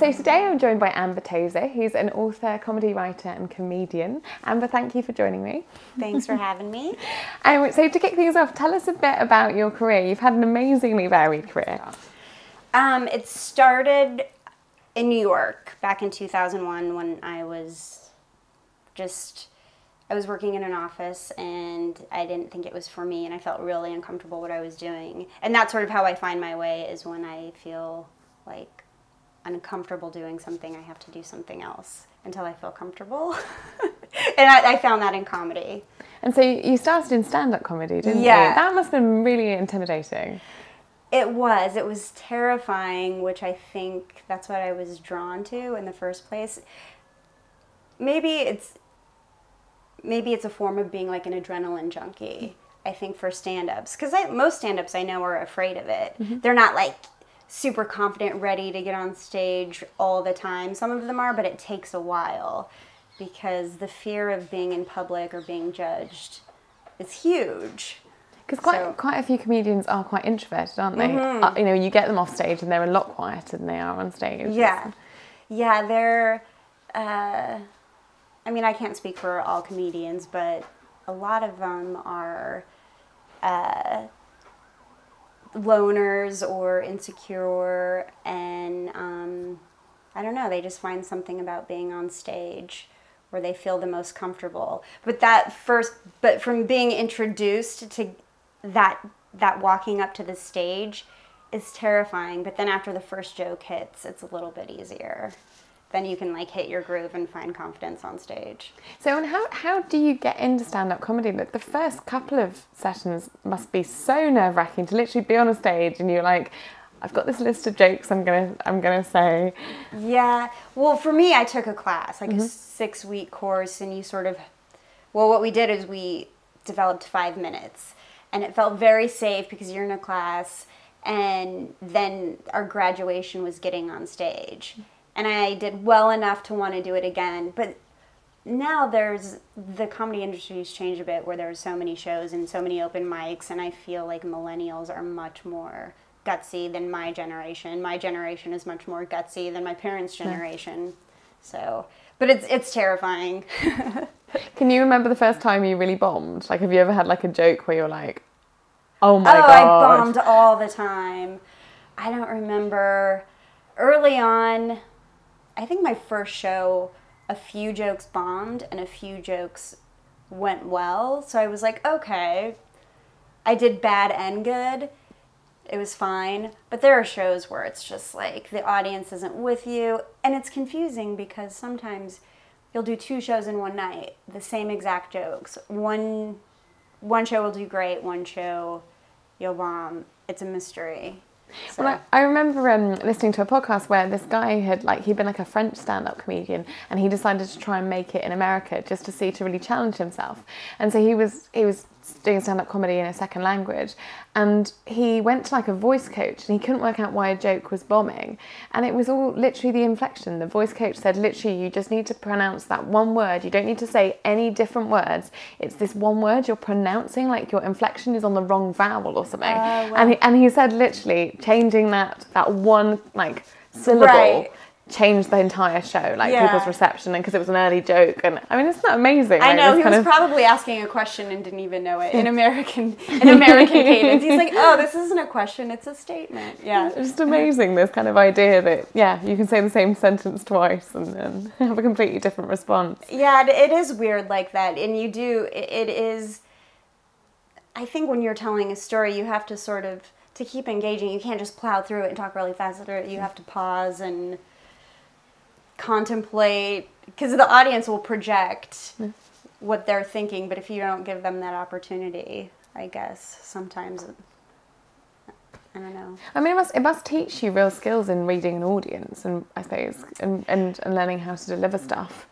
So today I'm joined by Amber Tozer, who's an author, comedy writer and comedian. Amber, thank you for joining me. Thanks for having me. So to kick things off, tell us a bit about your career. You've had an amazingly varied career. It started in New York back in 2001 when I was working in an office and I didn't think it was for me and I felt really uncomfortable what I was doing. And that's sort of how I find my way, is when I feel like uncomfortable doing something, I have to do something else until I feel comfortable. And I found that in comedy. And so you started in stand-up comedy, didn't you? That must have been really intimidating. It was terrifying, which I think that's what I was drawn to in the first place. Maybe it's a form of being like an adrenaline junkie, I think, for stand-ups. Because most stand-ups I know are afraid of it. Mm-hmm. They're not like super confident, ready to get on stage all the time. Some of them are, but it takes a while because the fear of being in public or being judged is huge. Because quite a few comedians are quite introverted, aren't they? Mm-hmm. You get them off stage and they're a lot quieter than they are on stage. Yeah. Yeah, they're... I can't speak for all comedians, but a lot of them are loners or insecure, and I don't know, they just find something about being on stage where they feel the most comfortable. But from being introduced to that walking up to the stage is terrifying, but then after the first joke hits, it's a little bit easier. Then you can like hit your groove and find confidence on stage. So, and how do you get into stand-up comedy? Like, the first couple of sessions must be so nerve-wracking to literally be on a stage and you're like, I've got this list of jokes I'm gonna say. Yeah. Well, for me, I took a class, like a 6-week course, and what we did is we developed 5 minutes, and it felt very safe because you're in a class, and then our graduation was getting on stage. And I did well enough to want to do it again. But now the comedy industry has changed a bit, where there's so many shows and so many open mics, and I feel like millennials are much more gutsy than my generation. My generation is much more gutsy than my parents' generation. Yeah. So, but it's terrifying. Can you remember the first time you really bombed? Like, have you ever had like a joke where you're like, oh my God. I bombed all the time. I don't remember. Early on, I think my first show, a few jokes bombed and a few jokes went well. So I was like, okay, I did bad and good. It was fine. But there are shows where it's just like the audience isn't with you. And it's confusing because sometimes you'll do 2 shows in one night, the same exact jokes. One show will do great, one show you'll bomb. It's a mystery. So. Well, I remember listening to a podcast where this guy he'd been like a French stand-up comedian, and he decided to try and make it in America just to really challenge himself. And so he was doing stand-up comedy in a second language, and he went to like a voice coach, and he couldn't work out why a joke was bombing, and it was all literally the inflection. The voice coach said, literally, you just need to pronounce that one word. You don't need to say any different words. It's this one word you're pronouncing, like your inflection is on the wrong vowel or something. Well. And he said, literally, changing that one like syllable. Right. Changed the entire show, people's reception, and because it was an early joke, and I mean, isn't that amazing? I know, he was probably asking a question and didn't even know it in American cadence. He's like, oh, this isn't a question, it's a statement. Yeah. It's just amazing, this kind of idea that, you can say the same sentence twice and have a completely different response. Yeah, it is weird like that, and it is, I think when you're telling a story, you have to sort of, to keep engaging, you can't just plow through it and talk really fast. You have to pause and contemplate, because the audience will project what they're thinking, but if you don't give them that opportunity, I guess sometimes, I don't know. I mean, it must teach you real skills in reading an audience, and I suppose, and learning how to deliver stuff.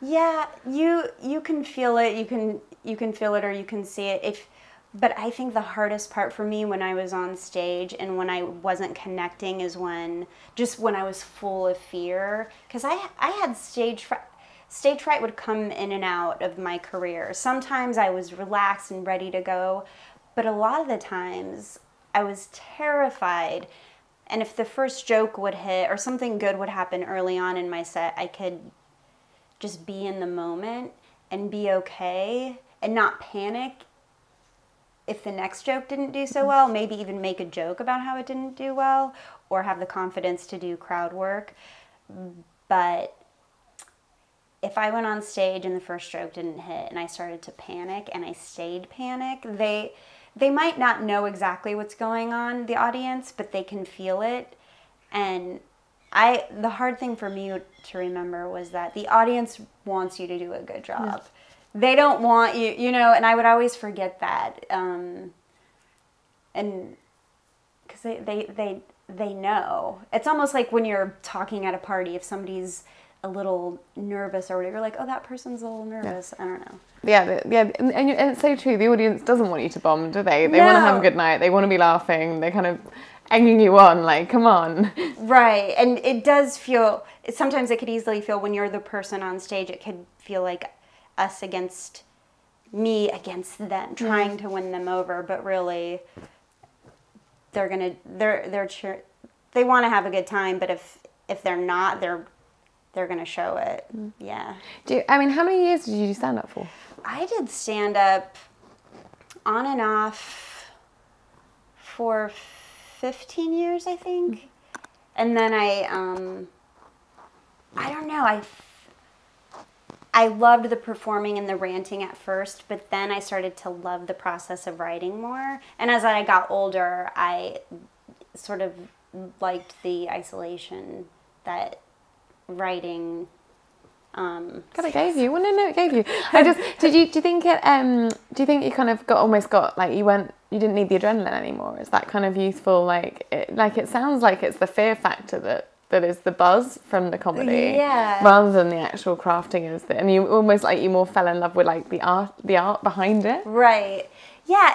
Yeah, you can feel it. You can feel it, or you can see it. But I think the hardest part for me when I was on stage and when I wasn't connecting is when I was full of fear. Because I had stage fright. Stage fright would come in and out of my career. Sometimes I was relaxed and ready to go, but a lot of the times I was terrified And if the first joke would hit or something good would happen early on in my set, I could just be in the moment and be okay and not panic if the next joke didn't do so well, maybe even make a joke about how it didn't do well or have the confidence to do crowd work. But if I went on stage and the first joke didn't hit and I started to panic and I stayed panic, they might not know exactly what's going on, the audience, but they can feel it. And the hard thing for me to remember was that the audience wants you to do a good job. Yeah. They don't want you, you know, and I would always forget that. And because they know. It's almost like when you're talking at a party, if somebody's a little nervous or whatever, you're like, oh, that person's a little nervous. Yeah. I don't know. Yeah, and it's so true. The audience doesn't want you to bomb, do they? They want to have a good night. They want to be laughing. They're kind of egging you on, like, come on. Right, and it does feel, sometimes it could easily feel when you're the person on stage, it could feel like us against me against them, trying to win them over, but really they want to have a good time, but if they're not, they're going to show it. Yeah. How many years did you do stand up for? I did stand up on and off for 15 years, I think. And then I don't know, I loved the performing and the ranting at first, but then I started to love the process of writing more. And as I got older, I sort of liked the isolation that writing God, it gave you. Well, no, it gave you. Do you think you kind of got like you didn't need the adrenaline anymore? Is that kind of useful? Like it sounds like it's the fear factor that is the buzz from the comedy, rather than the actual crafting and you almost like you more fell in love with like the art behind it. Right. Yeah,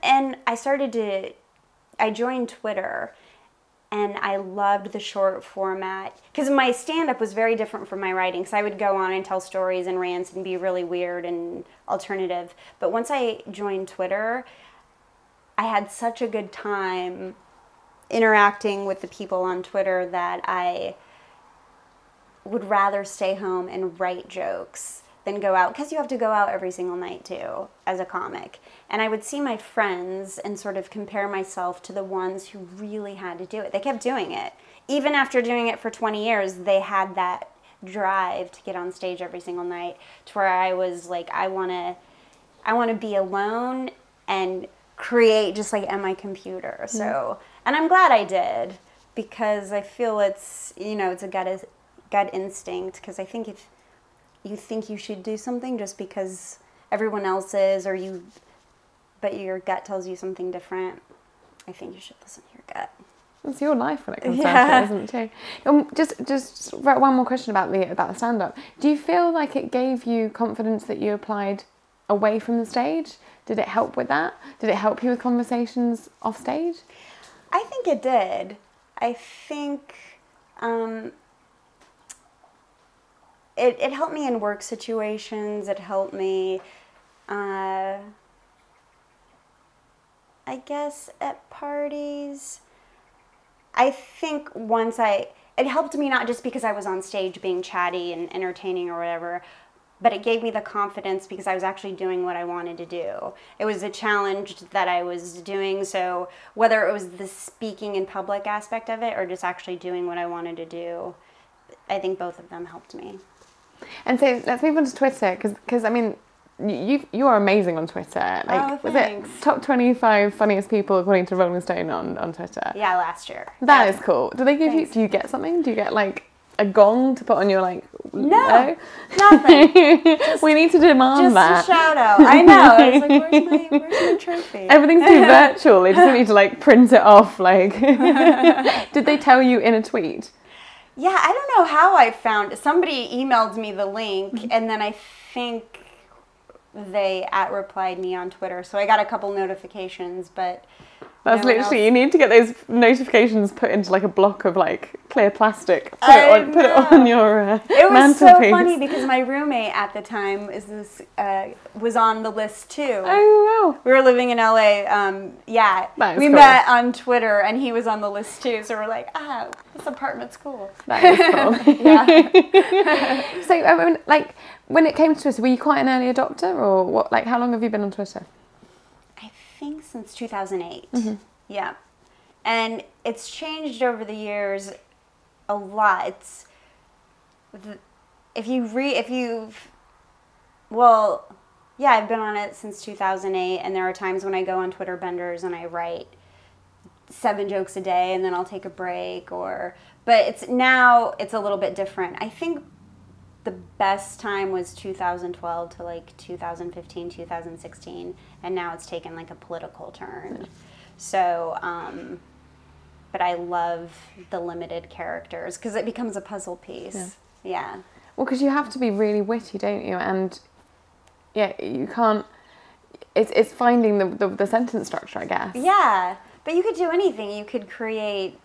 and I joined Twitter, and I loved the short format because my stand-up was very different from my writing. So I would go on and tell stories and rants and be really weird and alternative. But once I joined Twitter, I had such a good time interacting with the people on Twitter that I would rather stay home and write jokes than go out, because you have to go out every single night too as a comic. And I would see my friends and sort of compare myself to the ones who really had to do it. They kept doing it. Even after doing it for 20 years, they had that drive to get on stage every single night, to where I was like, I want to be alone and create just like at my computer. So, and I'm glad I did, because I feel it's a gut instinct, because I think if you think you should do something just because everyone else is, but your gut tells you something different, I think you should listen to your gut. It's your life when it comes down to it, isn't it? Just one more question about the stand-up. Do you feel like it gave you confidence that you applied away from the stage? Did it help with that? Did it help you with conversations off stage? I think it did. I think it helped me in work situations. It helped me, I guess, at parties. I think it helped me not just because I was on stage being chatty and entertaining or whatever, but it gave me the confidence because I was actually doing what I wanted to do. It was a challenge that I was doing, so whether it was the speaking in public aspect of it or just actually doing what I wanted to do, I think both of them helped me. And so let's move on to Twitter, because I mean, you are amazing on Twitter. Like, was it top 25 funniest people according to Rolling Stone on Twitter? Yeah, last year. That is cool. Do they give you? Do you get something? Do you get like a gong to put on your like? No, nothing. We need to demand that. Just a shout out. I know. I was like, where's my trophy? Everything's too virtual. They just need to like print it off. Like, did they tell you in a tweet? Yeah, I don't know how I found it. Somebody emailed me the link, and then I think they @replied me on Twitter. So I got a couple notifications, but That's no one literally, else. you need to get those notifications put into like a block of like clear plastic. Put it on your It was mantelpiece. so funny because my roommate at the time was on the list too. Oh wow. We were living in LA. Yeah, That is we cool. met on Twitter, and he was on the list too. So we're like, this apartment's cool. That is cool. Yeah. So, I mean, like, when it came to Twitter, were you quite an early adopter, or what? Like, how long have you been on Twitter? I think since 2008. Mm-hmm. Yeah, and it's changed over the years a lot. It's yeah, I've been on it since 2008, and there are times when I go on Twitter benders and I write 7 jokes a day, and then I'll take a break. But it's a little bit different. I think the best time was 2012 to like 2015, 2016, and now it's taken like a political turn. So, but I love the limited characters because it becomes a puzzle piece. Yeah. Well, because you have to be really witty, don't you? And yeah, you can't. It's finding the sentence structure, I guess. Yeah, but you could do anything. You could create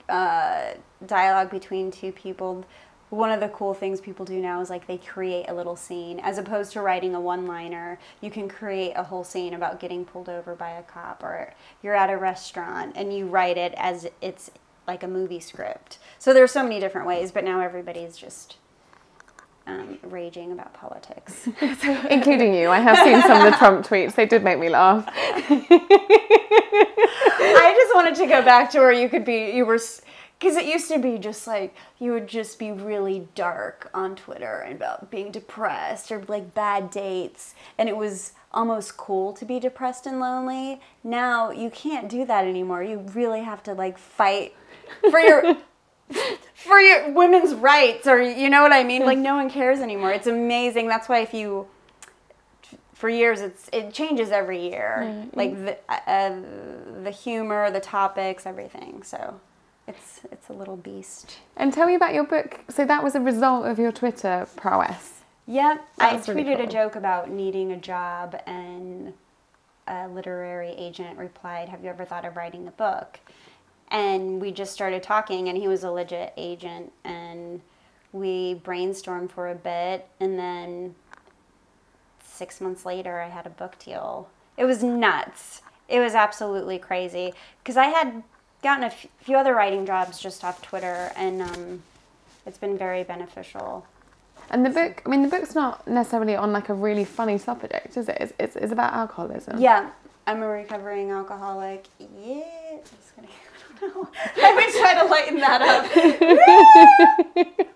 dialogue between two people. One of the cool things people do now is like they create a little scene. As opposed to writing a one-liner, you can create a whole scene about getting pulled over by a cop, or you're at a restaurant and you write it as it's like a movie script. So there's so many different ways, but now everybody's just raging about politics. Including you. I have seen some of the Trump tweets. They did make me laugh. I just wanted to go back to where because it used to be just like, you would just be really dark on Twitter and about being depressed or like bad dates. And it was almost cool to be depressed and lonely. Now you can't do that anymore. You really have to like fight for your women's rights, or you know what I mean? Like no one cares anymore. It's amazing. That's why for years it changes every year. Like the humor, the topics, everything. So it's a little beast. And tell me about your book. So that was a result of your Twitter prowess. Yep. That's I really tweeted cool. a joke about needing a job, and a literary agent replied, "Have you ever thought of writing a book?" And we just started talking, and he was a legit agent, and we brainstormed for a bit, and then 6 months later I had a book deal. It was nuts. It was absolutely crazy, because I had gotten a few other writing jobs just off Twitter, and it's been very beneficial. And the book, I mean, the book's not necessarily on like a really funny subject, is it? It's about alcoholism. Yeah, I'm a recovering alcoholic. Yeah, just kidding. I don't know. I would try to lighten that up.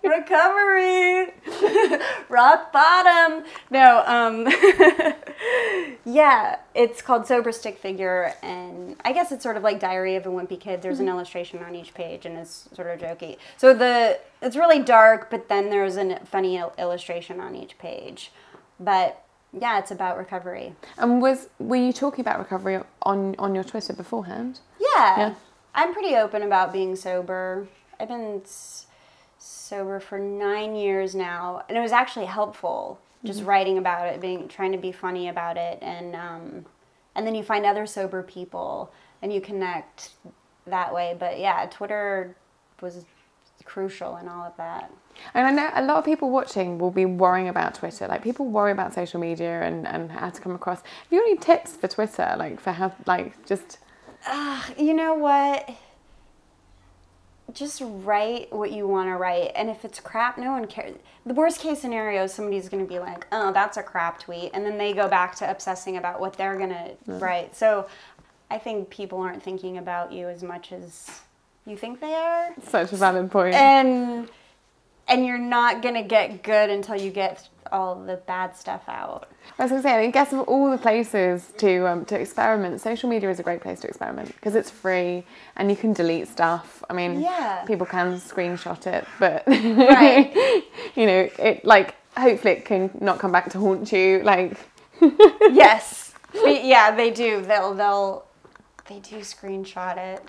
Recovery, rock bottom. No, yeah, it's called Sober Stick Figure, and I guess it's sort of like Diary of a Wimpy Kid. There's an illustration on each page, and it's sort of jokey. So it's really dark, but then there's a funny illustration on each page. But yeah, it's about recovery. And were you talking about recovery on your Twitter beforehand? Yeah. I'm pretty open about being sober. I've been sober for 9 years now, and it was actually helpful just writing about it, trying to be funny about it, and then you find other sober people and you connect that way. But yeah, Twitter was crucial in all of that. And I know a lot of people watching will be worrying about Twitter. Like, people worry about social media and how to come across. Have you got any tips for Twitter, like for how, like, just... You know what? Just write what you want to write. And if it's crap, no one cares. The worst case scenario is somebody's going to be like, oh, that's a crap tweet. And then they go back to obsessing about what they're going to write. So I think people aren't thinking about you as much as you think they are. Such a valid point. And you're not going to get good until you get all the bad stuff out. I was going to say, I guess of all the places to experiment, social media is a great place to experiment because it's free and you can delete stuff. I mean, people can screenshot it, but Right. you know, it like hopefully it can not come back to haunt you. Like, Yes, yeah, they do. They do screenshot it.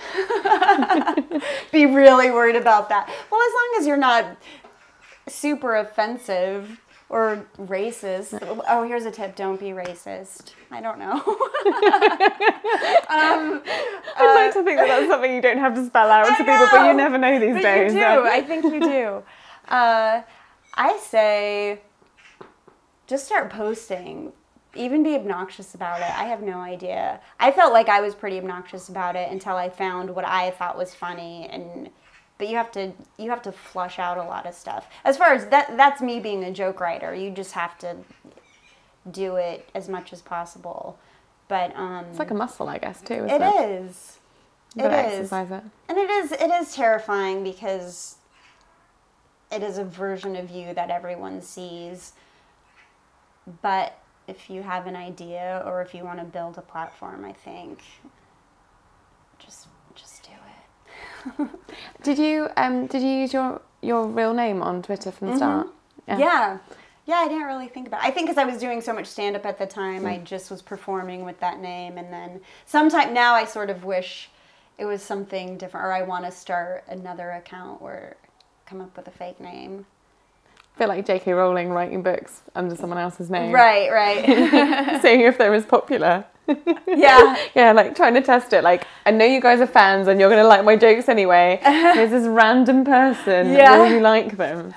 Be really worried about that. Well, as long as you're not super offensive or racist. Oh, here's a tip. Don't be racist. I don't know. to think that that's something you don't have to spell out to people, but you never know these days. You do. I think you do. I say just start posting. Even be obnoxious about it. I have no idea. I felt like I was pretty obnoxious about it until I found what I thought was funny. But you have to flush out a lot of stuff. As far as that's me being a joke writer. You just have to do it as much as possible. But it's like a muscle, I guess, too. It is. It is. Exercise it. And it is terrifying because it is a version of you that everyone sees. But if you have an idea or if you want to build a platform, I think just do it. Did you use your real name on Twitter from the start? Yeah. Yeah, I didn't really think about it. I think because I was doing so much stand-up at the time, I just was performing with that name. And then sometime now I sort of wish it was something different, or I want to start another account or come up with a fake name. I feel like J.K. Rowling writing books under someone else's name. Right. Seeing if they're as popular. Yeah. Yeah, like trying to test it. Like, I know you guys are fans and you're going to like my jokes anyway. Here's this random person. Yeah. Will you like them?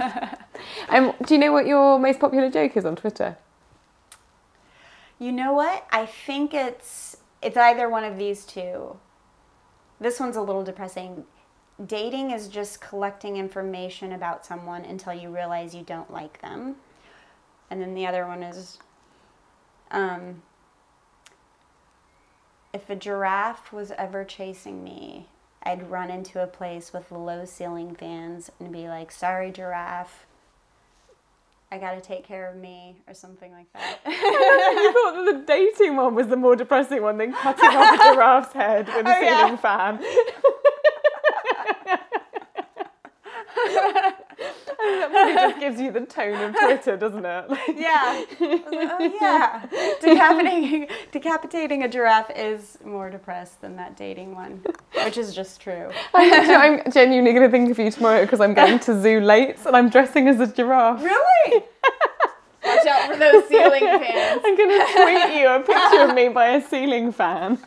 Do you know what your most popular joke is on Twitter? You know what? I think it's either one of these two. This one's a little depressing. Dating is just collecting information about someone until you realize you don't like them. And then the other one is, if a giraffe was ever chasing me, I'd run into a place with low ceiling fans and be like, sorry, giraffe, I gotta take care of me, or something like that. You thought that the dating one was the more depressing one than cutting off a giraffe's head with a ceiling fan. That probably just gives you the tone of Twitter, doesn't it? Yeah. Oh, yeah. Decapitating a giraffe is more depressed than that dating one, which is just true. I'm genuinely going to think of you tomorrow because I'm going to zoo late and I'm dressing as a giraffe. Really? Watch out for those ceiling fans. I'm going to tweet you a picture of me by a ceiling fan.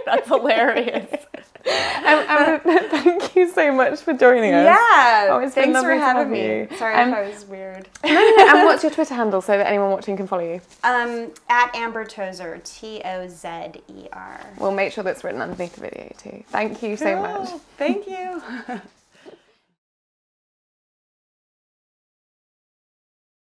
That's hilarious. Thank you so much for joining us. Yeah, oh, thanks for having me. Sorry if I was weird. And what's your Twitter handle so that anyone watching can follow you? At Amber Tozer, Tozer. We'll make sure that's written underneath the video too. Thank you so much. Thank you.